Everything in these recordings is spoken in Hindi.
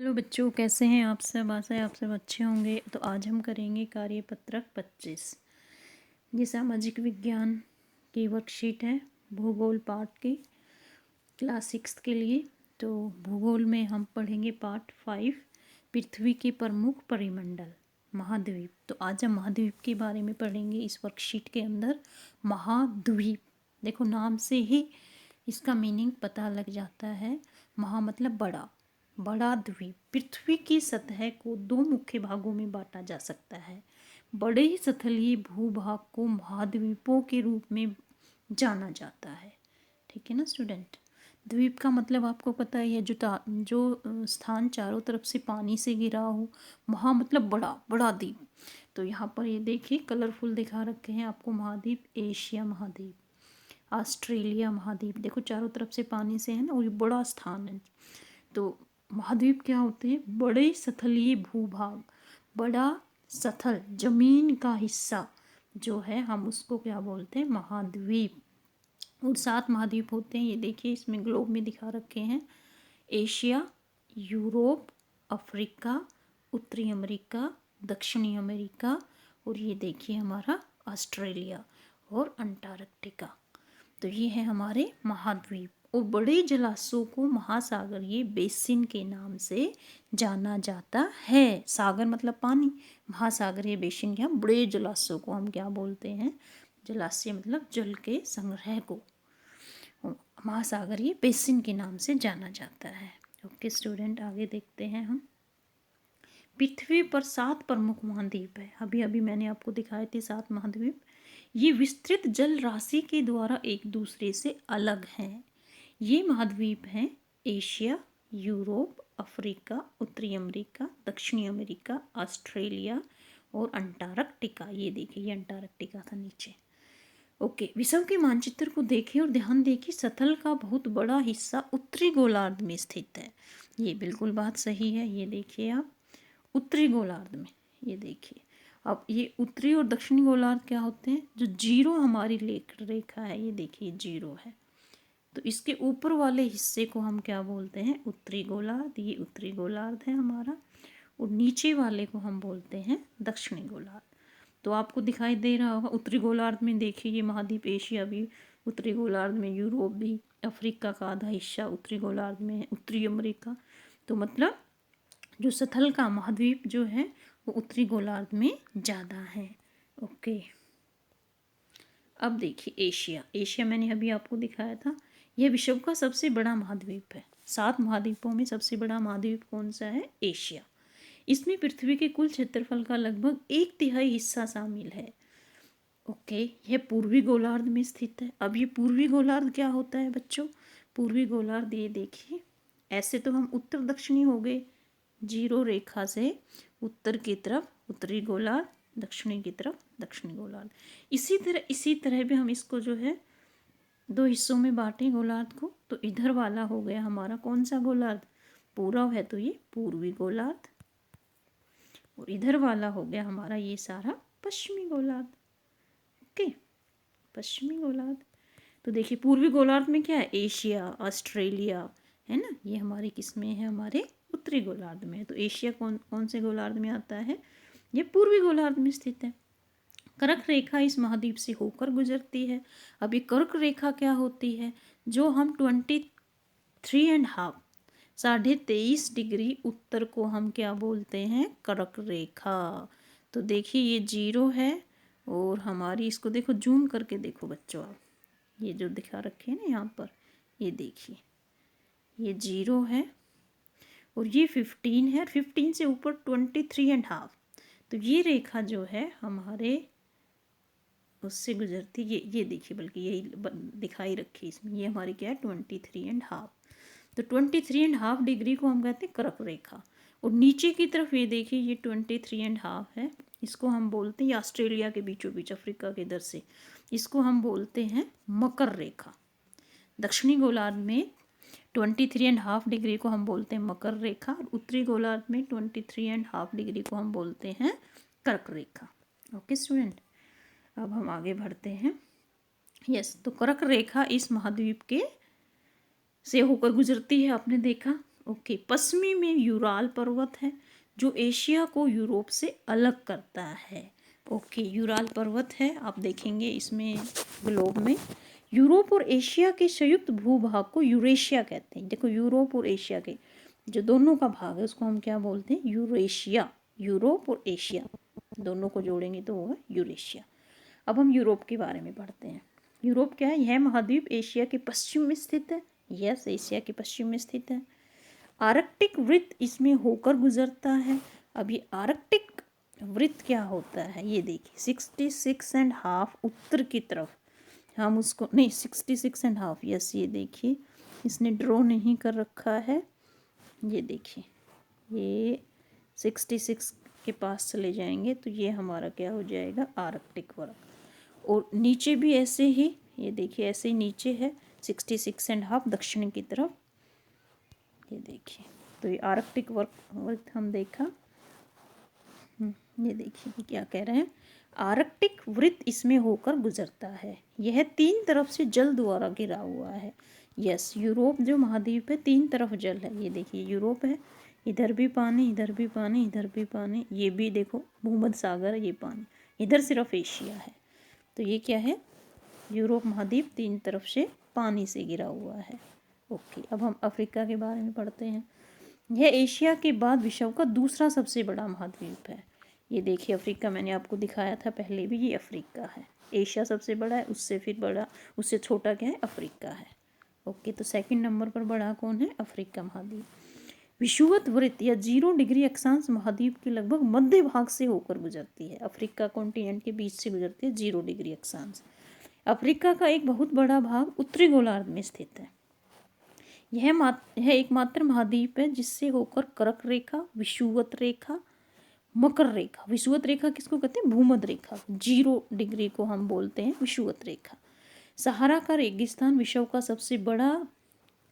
हेलो बच्चों, कैसे हैं आप सब। आशा है आप सब अच्छे होंगे। तो आज हम करेंगे कार्यपत्रक 25। ये सामाजिक विज्ञान की वर्कशीट है, भूगोल पाठ की, क्लास 6 के लिए। तो भूगोल में हम पढ़ेंगे पार्ट 5, पृथ्वी के प्रमुख परिमंडल महाद्वीप। तो आज हम महाद्वीप के बारे में पढ़ेंगे इस वर्कशीट के अंदर। महाद्वीप, देखो नाम से ही इसका मीनिंग पता लग जाता है। महा मतलब बड़ा, बड़ा द्वीप। पृथ्वी की सतह को दो मुख्य भागों में बांटा जा सकता है। बड़े सतही भूभाग को महाद्वीपों के रूप में जाना जाता है। ठीक है ना स्टूडेंट। द्वीप का मतलब आपको पता ही है, जो स्थान चारों तरफ से पानी से घिरा हो। महा मतलब बड़ा, बड़ा द्वीप। तो यहाँ पर ये देखिए कलरफुल दिखा रखे हैं आपको महाद्वीप। एशिया महाद्वीप, ऑस्ट्रेलिया महाद्वीप, देखो चारों तरफ से पानी से है ना, और ये बड़ा स्थान है। तो महाद्वीप क्या होते हैं? बड़े सतही भूभाग, बड़ा सतल जमीन का हिस्सा जो है, हम उसको क्या बोलते हैं? महाद्वीप। और 7 महाद्वीप होते हैं, ये देखिए इसमें ग्लोब में दिखा रखे हैं। एशिया, यूरोप, अफ्रीका, उत्तरी अमेरिका, दक्षिणी अमेरिका, और ये देखिए हमारा ऑस्ट्रेलिया और अंटार्कटिका। तो ये है हमारे महाद्वीप। और बड़े जलाशयों को महासागरीय बेसिन के नाम से जाना जाता है। सागर मतलब पानी, महासागरीय बेसिन या बड़े जलाशयों को हम क्या बोलते हैं? जलाशय मतलब जल के संग्रह को महासागरीय बेसिन के नाम से जाना जाता है। ओके स्टूडेंट, आगे देखते हैं हम। पृथ्वी पर 7 प्रमुख महाद्वीप है। अभी अभी मैंने आपको दिखाए थे 7 महाद्वीप। ये विस्तृत जल राशि के द्वारा एक दूसरे से अलग हैं। ये महाद्वीप हैं एशिया, यूरोप, अफ्रीका, उत्तरी अमेरिका, दक्षिणी अमेरिका, ऑस्ट्रेलिया और अंटार्कटिका। ये देखिए, ये अंटार्कटिका था नीचे। ओके, विश्व के मानचित्र को देखिए और ध्यान दें कि सतह का बहुत बड़ा हिस्सा उत्तरी गोलार्ध में स्थित है। ये बिल्कुल बात सही है। ये देखिए आप, उत्तरी गोलार्ध में, ये देखिए। अब ये उत्तरी और दक्षिणी गोलार्ध क्या होते हैं? जो जीरो हमारी रेखा है, ये देखिए जीरो है, तो इसके ऊपर वाले हिस्से को हम क्या बोलते हैं? उत्तरी गोलार्ध। ये उत्तरी गोलार्ध है हमारा। और नीचे वाले को हम बोलते हैं दक्षिणी गोलार्ध। तो आपको दिखाई दे रहा होगा, उत्तरी गोलार्ध में देखिए ये महाद्वीप एशिया भी उत्तरी गोलार्ध में, यूरोप भी, अफ्रीका का आधा हिस्सा उत्तरी गोलार्ध में है, उत्तरी अमेरिका। तो मतलब जो सतह का महाद्वीप जो है वो उत्तरी गोलार्ध में ज़्यादा है। ओके, अब देखिए एशिया। एशिया मैंने अभी आपको दिखाया था, यह विश्व का सबसे बड़ा महाद्वीप है। 7 महाद्वीपों में सबसे बड़ा महाद्वीप कौन सा है? एशिया। इसमें पृथ्वी के कुल क्षेत्रफल का लगभग 1/3 हिस्सा शामिल है। ओके, यह पूर्वी गोलार्ध में स्थित है। अब ये पूर्वी गोलार्ध क्या होता है बच्चों? पूर्वी गोलार्ध, ये देखिए, ऐसे तो हम उत्तर दक्षिणी हो गए, जीरो रेखा से उत्तर की तरफ उत्तरी गोलार्ध, दक्षिणी की तरफ दक्षिणी गोलार्ध। इसी तरह भी हम इसको जो है 2 हिस्सों में बांटें गोलार्ध को। तो इधर वाला हो गया हमारा कौन सा गोलार्ध? पूर्व है तो ये पूर्वी गोलार्ध, और इधर वाला हो गया हमारा ये सारा पश्चिमी गोलार्ध। ओके, पश्चिमी गोलार्ध। तो देखिए पूर्वी गोलार्ध में क्या है? एशिया, ऑस्ट्रेलिया, है ना। ये हमारे किस में है? हमारे उत्तरी गोलार्ध में है। तो एशिया कौन कौन से गोलार्ध में आता है? ये पूर्वी गोलार्ध में स्थित है। कर्क रेखा इस महाद्वीप से होकर गुजरती है। अब ये कर्क रेखा क्या होती है? जो हम 23.5, 23.5 डिग्री उत्तर को हम क्या बोलते हैं? कर्क रेखा। तो देखिए ये जीरो है, और हमारी इसको देखो, जूम करके देखो बच्चों आप, ये जो दिखा रखे हैं ना यहाँ पर, ये देखिए ये जीरो है, और ये 15 है, और 15 से ऊपर 23.5। तो ये रेखा जो है हमारे उससे गुजरती, ये देखिए, बल्कि यही दिखाई रखी इसमें, ये हमारी क्या है? 23.5। तो 23.5 डिग्री को हम कहते हैं कर्क रेखा। और नीचे की तरफ ये देखिए, ये 23.5 है, इसको हम बोलते हैं, ऑस्ट्रेलिया के बीचों बीच अफ्रीका के इधर से, इसको हम बोलते हैं मकर रेखा। दक्षिणी गोलार्ध में 23.5 डिग्री को हम बोलते हैं मकर रेखा, और उत्तरी गोलार्ध में 23.5 डिग्री को हम बोलते हैं कर्क रेखा। ओके स्टूडेंट, अब हम आगे बढ़ते हैं। तो कर्क रेखा इस महाद्वीप के से होकर गुजरती है, आपने देखा। ओके, पश्चिमी में यूराल पर्वत है जो एशिया को यूरोप से अलग करता है। ओके, यूराल पर्वत है, आप देखेंगे इसमें ग्लोब में यूरोप और एशिया के संयुक्त भूभाग को यूरेशिया कहते हैं। देखो, यूरोप और एशिया के जो दोनों का भाग है उसको हम क्या बोलते हैं? यूरेशिया। यूरोप और एशिया दोनों को जोड़ेंगे तो होगा यूरेशिया। अब हम यूरोप के बारे में पढ़ते हैं। यूरोप क्या है? यह महाद्वीप एशिया के पश्चिम में स्थित है। यस, एशिया के पश्चिम में स्थित है। आर्कटिक वृत्त इसमें होकर गुजरता है। अब ये आर्कटिक वृत्त क्या होता है? ये देखिए 66.5 उत्तर की तरफ, हम उसको नहीं 66.5, यस, ये देखिए इसने ड्रॉ नहीं कर रखा है। ये देखिए, ये 66 के पास चले जाएंगे तो ये हमारा क्या हो जाएगा? आर्कटिक वर्ग। और नीचे भी ऐसे ही, ये देखिए ऐसे ही नीचे है 66.5 दक्षिण की तरफ। ये देखिए, तो ये आर्कटिक वर्ग हम देखा। ये देखिए क्या कह रहे हैं? आर्कटिक वृत्त इसमें होकर गुजरता है। यह 3 तरफ से जल द्वारा घिरा हुआ है। यस, यूरोप जो महाद्वीप है 3 तरफ जल है। ये देखिए यूरोप है, इधर भी पानी, इधर भी पानी, इधर भी पानी, ये भी देखो भूमध्य सागर, ये पानी, इधर सिर्फ एशिया है। तो ये क्या है? यूरोप महाद्वीप 3 तरफ से पानी से घिरा हुआ है। ओके, अब हम अफ्रीका के बारे में पढ़ते हैं। यह एशिया के बाद विश्व का दूसरा सबसे बड़ा महाद्वीप है। ये देखिए अफ्रीका, मैंने आपको दिखाया था पहले भी, ये अफ्रीका है। एशिया सबसे बड़ा है, उससे फिर बड़ा, उससे छोटा क्या है? अफ्रीका है। ओके, तो सेकंड नंबर पर बड़ा कौन है? अफ्रीका महाद्वीप। विषुवत वृत्त या 0 डिग्री अक्षांश महाद्वीप के लगभग मध्य भाग से होकर गुजरती है। अफ्रीका कॉन्टिनेंट के बीच से गुजरती है 0 डिग्री अक्षांश। अफ्रीका का एक बहुत बड़ा भाग उत्तरी गोलार्ध में स्थित है। यह एकमात्र महाद्वीप है जिससे होकर कर्क रेखा, विषुवत रेखा, मकर रेखा, विषुवत रेखा किसको कहते हैं? भूमध्य रेखा, 0 डिग्री को हम बोलते हैं विषुवत रेखा। सहारा का रेगिस्तान विश्व का सबसे बड़ा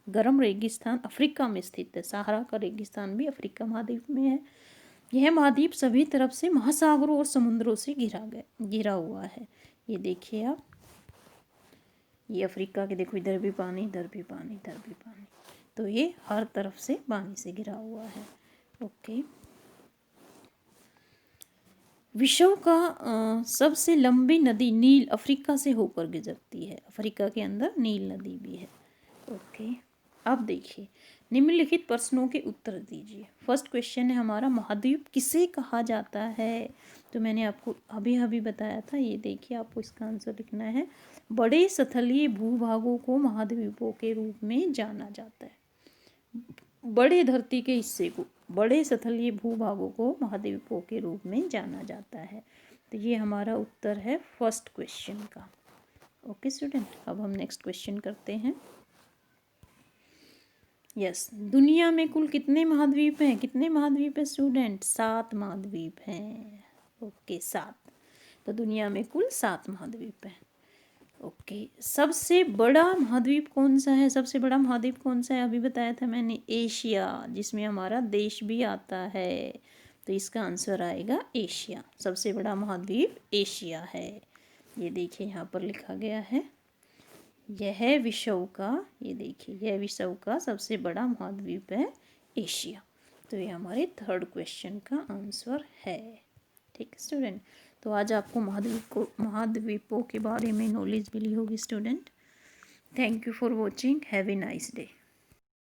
गर्म रेगिस्तान अफ्रीका में स्थित है। सहारा का रेगिस्तान भी अफ्रीका महाद्वीप में है। यह महाद्वीप सभी तरफ से महासागरों और समुद्रों से घिरा हुआ है। ये देखिए आप, ये अफ्रीका के देखो, इधर भी पानी, इधर भी पानी, इधर भी पानी, तो ये हर तरफ से पानी से घिरा हुआ है। ओके, विश्व का सबसे लंबी नदी नील अफ्रीका से होकर गुजरती है। अफ्रीका के अंदर नील नदी भी है। ओके, अब देखिए निम्नलिखित प्रश्नों के उत्तर दीजिए। फर्स्ट क्वेश्चन है हमारा, महाद्वीप किसे कहा जाता है? तो मैंने आपको अभी अभी बताया था। ये देखिए, आपको इसका आंसर लिखना है, बड़े स्थलीय भूभागों को महाद्वीपों के रूप में जाना जाता है। बड़े धरती के हिस्से को, बड़े स्थलीय भूभागों को महाद्वीपों के रूप में जाना जाता है। तो ये हमारा उत्तर है फर्स्ट क्वेश्चन का। ओके स्टूडेंट, अब हम नेक्स्ट क्वेश्चन करते हैं। यस, दुनिया में कुल कितने महाद्वीप हैं? कितने महाद्वीप हैं स्टूडेंट? 7 महाद्वीप हैं। ओके, 7। तो दुनिया में कुल 7 महाद्वीप हैं। ओके, सबसे बड़ा महाद्वीप कौन सा है? सबसे बड़ा महाद्वीप कौन सा है? अभी बताया था मैंने, एशिया, जिसमें हमारा देश भी आता है। तो इसका आंसर आएगा एशिया। सबसे बड़ा महाद्वीप एशिया है। ये देखिए यहाँ पर लिखा गया है, यह विश्व का, ये देखिए यह विश्व का सबसे बड़ा महाद्वीप है एशिया। तो ये हमारे थर्ड क्वेश्चन का आंसर है। ठीक है स्टूडेंट, तो आज आपको महाद्वीपों के बारे में नॉलेज मिली होगी student. Thank you for watching, have a nice day.